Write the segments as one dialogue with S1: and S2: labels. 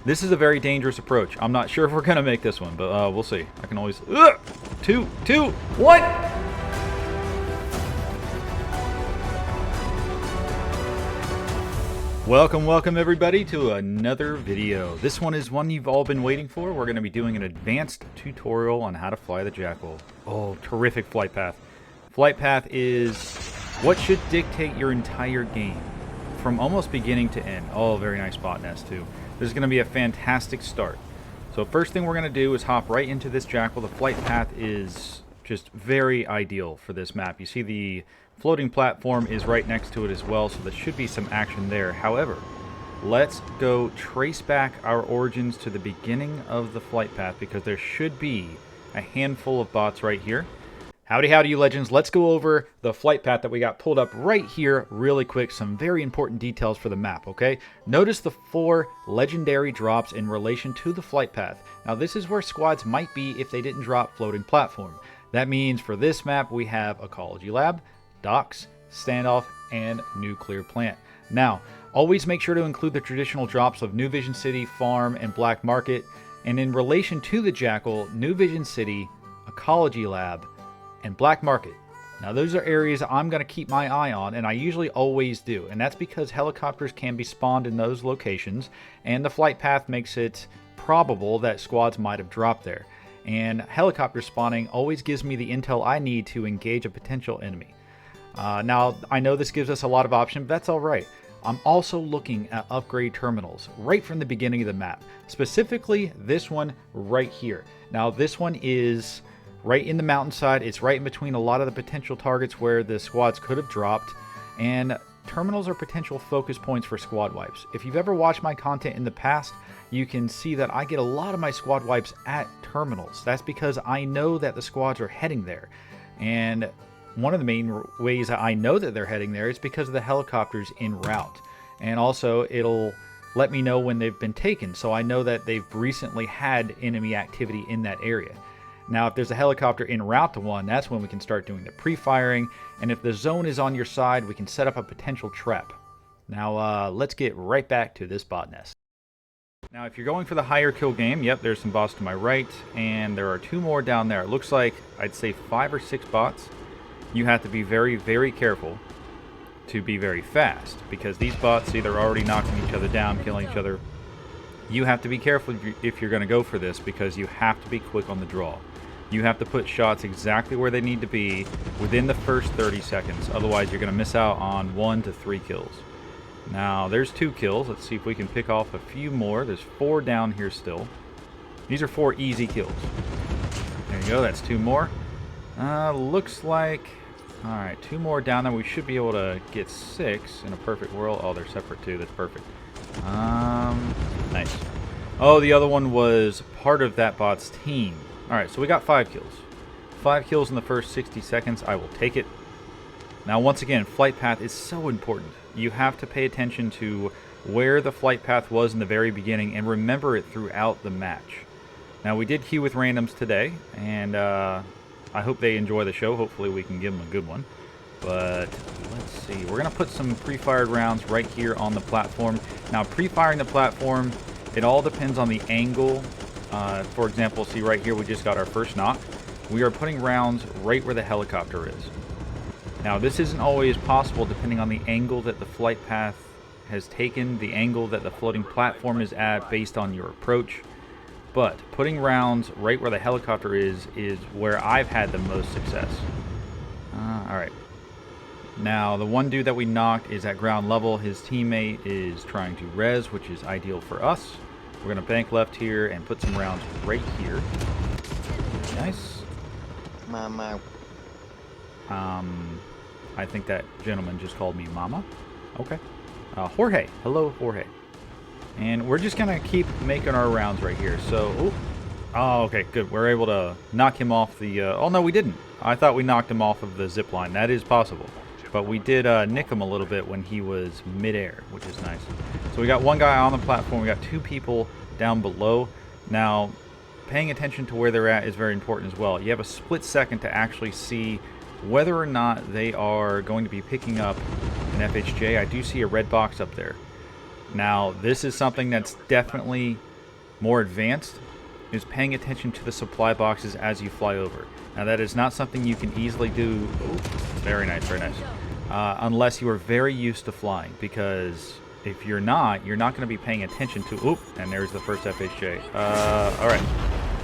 S1: This is a very dangerous approach. I'm not sure if we're going to make this one, but we'll see. I can always... Two, one! Welcome everybody to another video. This one is one you've all been waiting for. We're going to be doing an advanced tutorial on how to fly the Jackal. Oh, terrific flight path. Flight path is what should dictate your entire game from almost beginning to end. Oh, very nice spot nest too. This is going to be a fantastic start. So first thing we're going to do is hop right into this Jackal. The flight path is just very ideal for this map. You see the floating platform is right next to it as well, so there should be some action there. However, let's go trace back our origins to the beginning of the flight path because there should be a handful of bots right here. Howdy you legends. Let's go over the flight path that we got pulled up right here really quick. Some very important details for the map, okay? Notice the 4 legendary drops in relation to the flight path. Now this is where squads might be if they didn't drop floating platform. That means for this map we have Ecology Lab, Docks, Standoff, and Nuclear Plant. Now, always make sure to include the traditional drops of New Vision City, Farm, and Black Market. And in relation to the Jackal, New Vision City, Ecology Lab, and Black Market. Now those are areas I'm going to keep my eye on, and I usually always do. And that's because helicopters can be spawned in those locations, and the flight path makes it probable that squads might have dropped there. And helicopter spawning always gives me the intel I need to engage a potential enemy. Now, I know this gives us a lot of options, but that's alright. I'm also looking at upgrade terminals right from the beginning of the map. Specifically, this one right here. Now, this one is right in the mountainside. It's right in between a lot of the potential targets where the squads could have dropped. And terminals are potential focus points for squad wipes. If you've ever watched my content in the past, you can see that I get a lot of my squad wipes at terminals. That's because I know that the squads are heading there. And one of the main ways that I know that they're heading there is because of the helicopters en route. And also, it'll let me know when they've been taken, so I know that they've recently had enemy activity in that area. Now, if there's a helicopter en route to one, that's when we can start doing the pre-firing. And if the zone is on your side, we can set up a potential trap. Now, let's get right back to this bot nest. Now, if you're going for the higher kill game, yep, there's some bots to my right, and there are 2 more down there. It looks like, I'd say 5 or 6 bots. You have to be very careful to be very fast, because these bots either already knocking each other down, killing each other. You have to be careful if you're going to go for this, because you have to be quick on the draw. You have to put shots exactly where they need to be within the first 30 seconds. Otherwise, you're going to miss out on 1 to 3 kills. Now, there's 2 kills. Let's see if we can pick off a few more. There's 4 down here still. These are 4 easy kills. There you go. That's 2 more. Looks like... Alright, 2 more down there. We should be able to get 6 in a perfect world. Oh, they're separate too. That's perfect. Nice. Oh, the other one was part of that bot's team. Alright, so we got 5 kills. 5 kills in the first 60 seconds. I will take it. Now, once again, flight path is so important. You have to pay attention to where the flight path was in the very beginning and remember it throughout the match. Now, we did queue with randoms today, and I hope they enjoy the show. Hopefully we can give them a good one. But let's see. We're going to put some pre-fired rounds right here on the platform. Now, pre-firing the platform, it all depends on the angle. For example, see right here, we just got our first knock. We are putting rounds right where the helicopter is. Now, this isn't always possible depending on the angle that the flight path has taken, the angle that the floating platform is at based on your approach. But putting rounds right where the helicopter is where I've had the most success. Alright. Now, the one dude that we knocked is at ground level. His teammate is trying to res, which is ideal for us. We're going to bank left here and put some rounds right here. Nice.
S2: Mama.
S1: I think that gentleman just called me Mama. Okay. Jorge. Hello, Jorge. And we're just going to keep making our rounds right here. So, oh, okay, good. We're able to knock him off the... oh, no, we didn't. I thought we knocked him off of the zip line. That is possible. But we did nick him a little bit when he was midair, which is nice. So we got 1 guy on the platform. We got 2 people down below. Now, paying attention to where they're at is very important as well. You have a split second to actually see whether or not they are going to be picking up an FHJ. I do see a red box up there. Now, this is something that's definitely More advanced is paying attention to the supply boxes as you fly over. Now that is not something you can easily do. Ooh, very nice, very nice. Unless you are very used to flying, because if you're not going to be paying attention to. Oop, and there's the first FHJ. All right,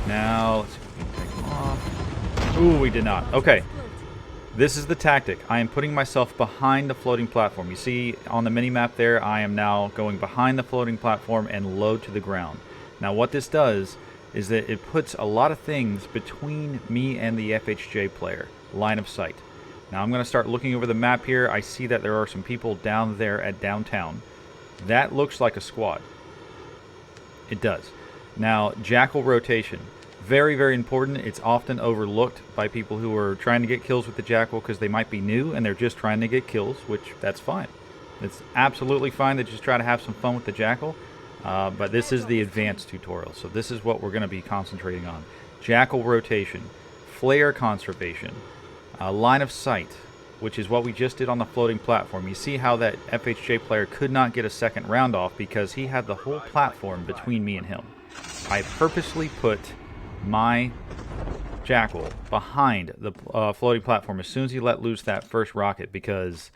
S1: now let's see if we can take them off. Ooh, we did not. Okay, this is the tactic. I am putting myself behind the floating platform. You see on the mini map there, I am now going behind the floating platform and low to the ground. Now what this does is that it puts a lot of things between me and the FHJ player, line of sight. Now I'm going to start looking over the map here. I see that there are some people down there at downtown. That looks like a squad. It does. Now, Jackal Rotation. Very, very important. It's often overlooked by people who are trying to get kills with the Jackal because they might be new and they're just trying to get kills, which that's fine. It's absolutely fine to just try to have some fun with the Jackal. But this is the advanced tutorial, so this is what we're going to be concentrating on. Jackal Rotation, Flare Conservation, Line of Sight, which is what we just did on the floating platform. You see how that FHJ player could not get a second round off because he had the whole platform between me and him. I purposely put my Jackal behind the floating platform as soon as he let loose that first rocket, because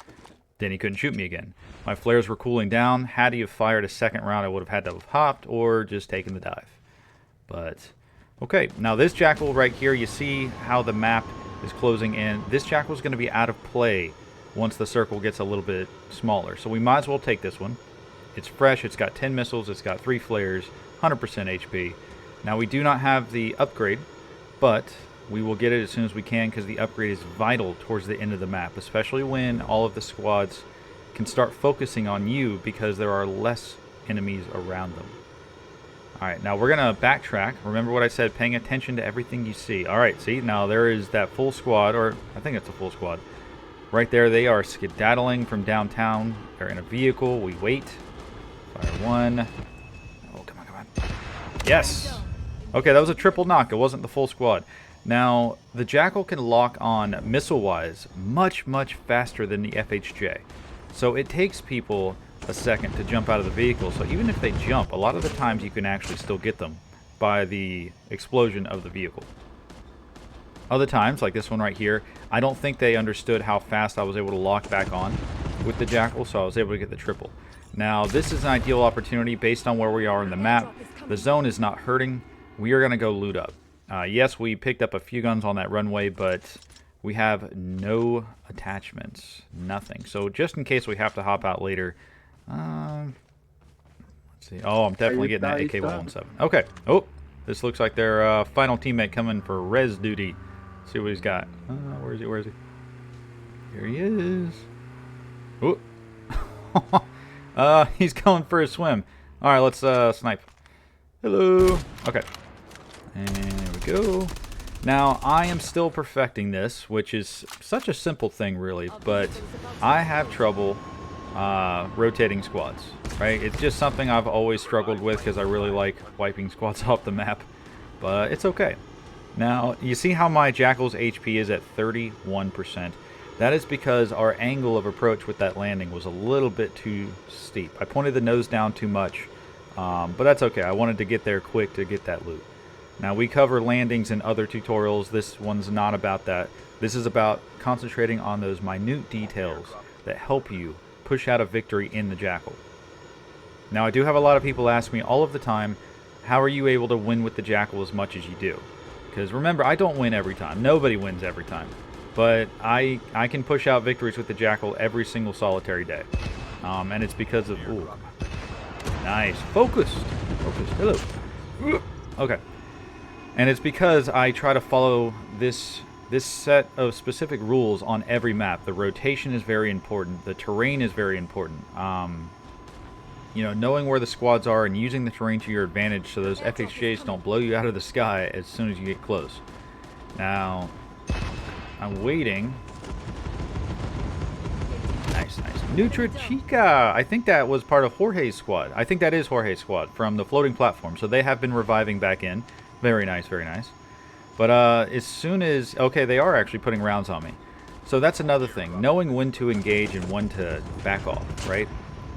S1: then he couldn't shoot me again. My flares were cooling down. Had he have fired a second round, I would have had to have hopped or just taken the dive. But, okay. Now this Jackal right here, you see how the map is closing in. This Jackal is going to be out of play once the circle gets a little bit smaller. So we might as well take this one. It's fresh. It's got 10 missiles. It's got 3 flares, 100% HP. Now we do not have the upgrade, but we will get it as soon as we can because the upgrade is vital towards the end of the map, especially when all of the squads can start focusing on you because there are less enemies around them. Alright, now we're going to backtrack. Remember what I said, paying attention to everything you see. Alright, see, now there is that full squad, or I think it's a full squad. Right there, they are skedaddling from downtown. They're in a vehicle. We wait. Fire one. Oh, come on, come on. Yes! Okay, that was a triple knock. It wasn't the full squad. Now, the Jackal can lock on missile-wise much, much faster than the FHJ. So it takes people a second to jump out of the vehicle. So even if they jump, a lot of the times you can actually still get them by the explosion of the vehicle. Other times, like this one right here, I don't think they understood how fast I was able to lock back on with the Jackal, so I was able to get the triple. Now, this is an ideal opportunity based on where we are in the map. The zone is not hurting. We are going to go loot up. Yes, we picked up a few guns on that runway, but we have no attachments. Nothing. So just in case we have to hop out later. Let's see. Oh, I'm definitely getting that AK-117. Okay. Oh, this looks like their final teammate coming for res duty. See what he's got. Where is he? Where is he? Here he is. Oh. He's going for a swim. All right, let's snipe. Hello. Okay. And there we go. Now, I am still perfecting this, which is such a simple thing, really, but I have trouble rotating squads, right? It's just something I've always struggled with because I really like wiping squads off the map, but it's okay. Now, you see how my Jackal's HP is at 31%. That is because our angle of approach with that landing was a little bit too steep. I pointed the nose down too much, but that's okay. I wanted to get there quick to get that loot. Now, we cover landings in other tutorials. This one's not about that. This is about concentrating on those minute details that help you push out a victory in the Jackal. Now, I do have a lot of people ask me all of the time, how are you able to win with the Jackal as much as you do? Because remember, I don't win every time. Nobody wins every time. But I can push out victories with the Jackal every single solitary day. And it's because of... Ooh. Nice. Focused. Focused. Hello. Okay. And it's because I try to follow this set of specific rules on every map. The rotation is very important. The terrain is very important. You know, knowing where the squads are and using the terrain to your advantage so those FHJs don't blow you out of the sky as soon as you get close. Now, I'm waiting. Nice, nice. Nutra Chica! I think that was part of Jorge's squad. I think that is Jorge's squad from the floating platform. So they have been reviving back in. Very nice, very nice. But as soon as... Okay, they are actually putting rounds on me. So that's another thing. Knowing when to engage and when to back off, right?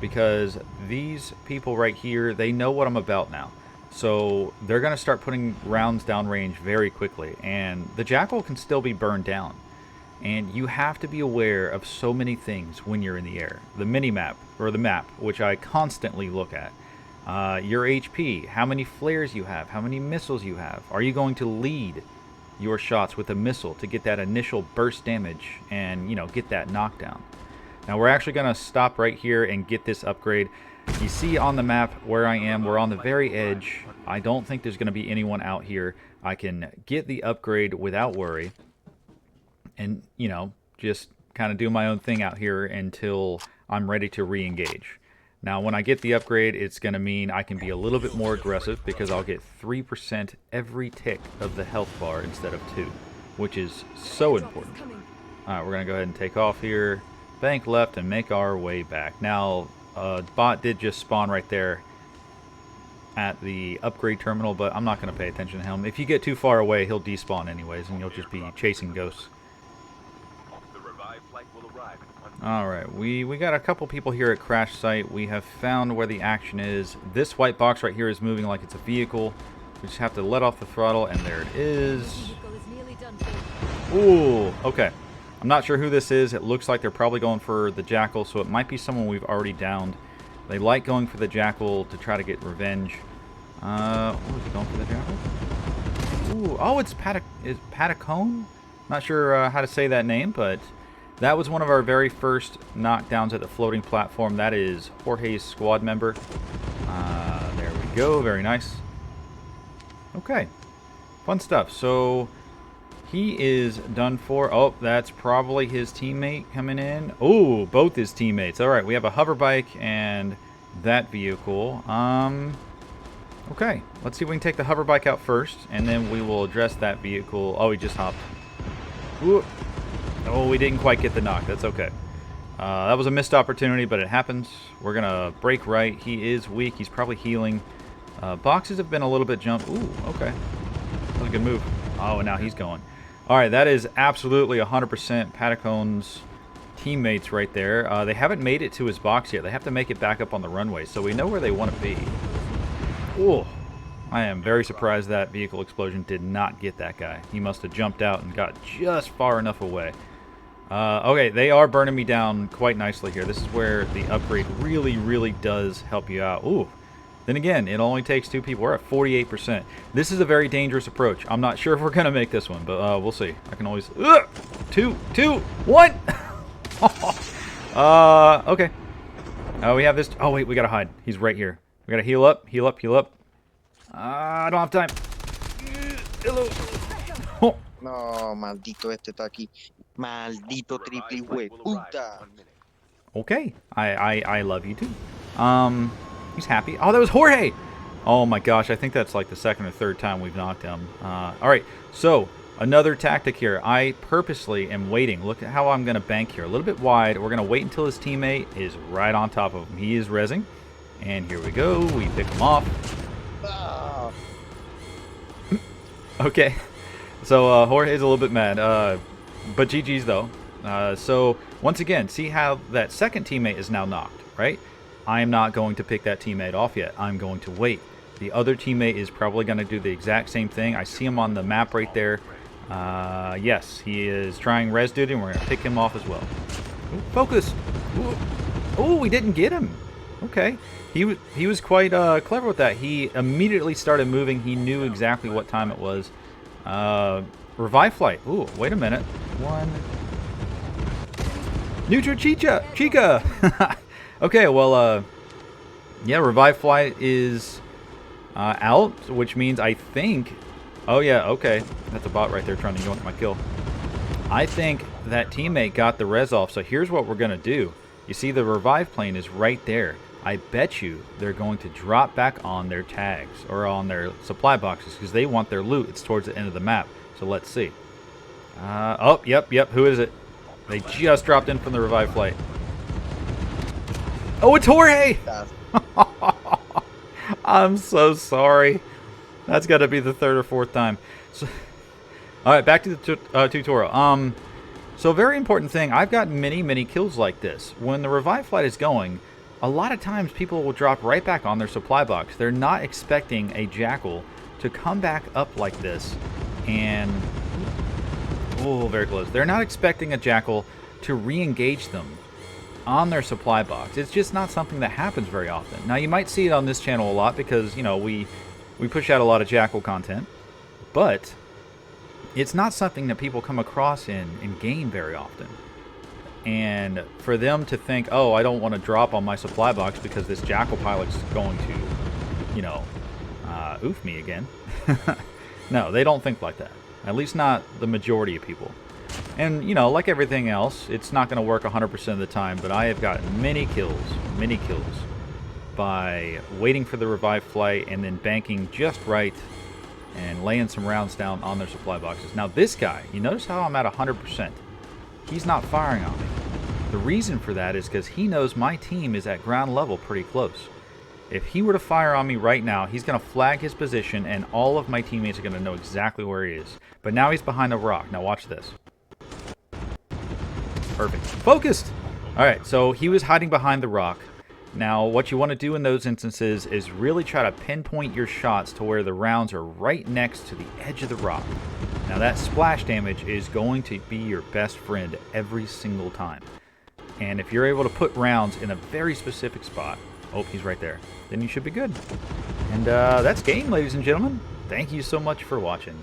S1: Because these people right here, they know what I'm about now. So they're going to start putting rounds downrange very quickly. And the Jackal can still be burned down. And you have to be aware of so many things when you're in the air. The mini-map, or the map, which I constantly look at. Your HP, how many flares you have, how many missiles you have. Are you going to lead your shots with a missile to get that initial burst damage and, you know, get that knockdown? Now we're actually going to stop right here and get this upgrade. You see on the map where I am, we're on the very edge. I don't think there's going to be anyone out here. I can get the upgrade without worry. And, you know, just kind of do my own thing out here until I'm ready to re-engage. Now, when I get the upgrade, it's going to mean I can be a little bit more aggressive because I'll get 3% every tick of the health bar instead of 2, which is so important. All right, we're going to go ahead and take off here, bank left, and make our way back. Now, bot did just spawn right there at the upgrade terminal, but I'm not going to pay attention to him. If you get too far away, he'll despawn anyways, and you'll just be chasing ghosts. Alright, we got a couple people here at crash site. We have found where the action is. This white box right here is moving like it's a vehicle. We just have to let off the throttle, and there it is. Ooh, okay. I'm not sure who this is. It looks like they're probably going for the Jackal, so it might be someone we've already downed. They like going for the Jackal to try to get revenge. Oh, is he going for the Jackal? Ooh, oh, it's Patacone? Not sure how to say that name, but that was one of our very first knockdowns at the floating platform. That is Jorge's squad member. There we go. Very nice. Okay. Fun stuff. So he is done for. Oh, that's probably his teammate coming in. Oh, both his teammates. All right. We have a hover bike and that vehicle. Okay. Let's see if we can take the hover bike out first, and then we will address that vehicle. Oh, he just hopped. Ooh. Oh, we didn't quite get the knock. That's okay. That was a missed opportunity, but it happens. We're going to break right. He is weak. He's probably healing. Boxes have been a little bit jumped. Ooh, okay. That was a good move. Oh, and now he's going. All right, that is absolutely 100% Patacone's teammates right there. They haven't made it to his box yet. They have to make it back up on the runway, so we know where they want to be. Ooh. I am very surprised that vehicle explosion did not get that guy. He must have jumped out and got just far enough away. Okay, they are burning me down quite nicely here. This is where the upgrade really, really does help you out. Ooh. Then again, it only takes 2 people. We're at 48%. This is a very dangerous approach. I'm not sure if we're going to make this one, but we'll see. I can always... 2, 1! Okay. We have this... Oh, wait, we got to hide. He's right here. We got to heal up, heal up, heal up. I don't have time. Hello. Oh.
S2: No, maldito este está aquí. Maldito triple hueputa.
S1: Okay. I love you too. He's happy. Oh, that was Jorge. Oh my gosh, I think that's like the 2nd or 3rd time we've knocked him. Alright, so another tactic here. I purposely am waiting. Look at how I'm going to bank here. A little bit wide. We're going to wait until his teammate is right on top of him. He is rezzing. And here we go. We pick him off. Okay, so Jorge's a little bit mad, but GG's though. So once again, see how that second teammate is now knocked, right? I'm not going to pick that teammate off yet. I'm going to wait. The other teammate is probably going to do the exact same thing. I see him on the map right there. Yes, he is trying res duty, and we're going to pick him off as well. Ooh, focus. Oh, we didn't get him. Okay. He was quite clever with that. He immediately started moving. He knew exactly what time it was. Revive flight. Ooh, wait a minute. 1. Neutral Chica. Okay, well, yeah, revive flight is out, which means I think... Oh, yeah, okay. That's a bot right there trying to yoink my kill. I think that teammate got the res off, so here's what we're going to do. You see the revive plane is right there. I bet you they're going to drop back on their tags or on their supply boxes because they want their loot. It's towards the end of the map. So let's see. Oh, yep. Who is it? They just dropped in from the revive flight. Oh, it's Jorge! I'm so sorry. That's got to be the 3rd or 4th time. So, all right, back to the tutorial. So very important thing. I've got many kills like this. When the revive flight is going, a lot of times people will drop right back on their supply box. They're not expecting a Jackal to come back up like this and... Oh, very close. They're not expecting a Jackal to re-engage them on their supply box. It's just not something that happens very often. Now, you might see it on this channel a lot because, you know, we push out a lot of Jackal content, but it's not something that people come across in game very often. And for them to think, oh, I don't want to drop on my supply box because this Jackal pilot's going to, you know, oof me again. No, they don't think like that. At least not the majority of people. And, you know, like everything else, it's not going to work 100% of the time, but I have gotten many kills, by waiting for the revive flight and then banking just right and laying some rounds down on their supply boxes. Now this guy, you notice how I'm at 100%. He's not firing on me. The reason for that is because he knows my team is at ground level pretty close. If he were to fire on me right now, he's going to flag his position and all of my teammates are going to know exactly where he is. But now he's behind a rock. Now watch this. Perfect. Focused! Alright, so he was hiding behind the rock. Now, what you want to do in those instances is really try to pinpoint your shots to where the rounds are right next to the edge of the rock. Now, that splash damage is going to be your best friend every single time. And if you're able to put rounds in a very specific spot, oh, he's right there, then you should be good. And that's game, ladies and gentlemen. Thank you so much for watching.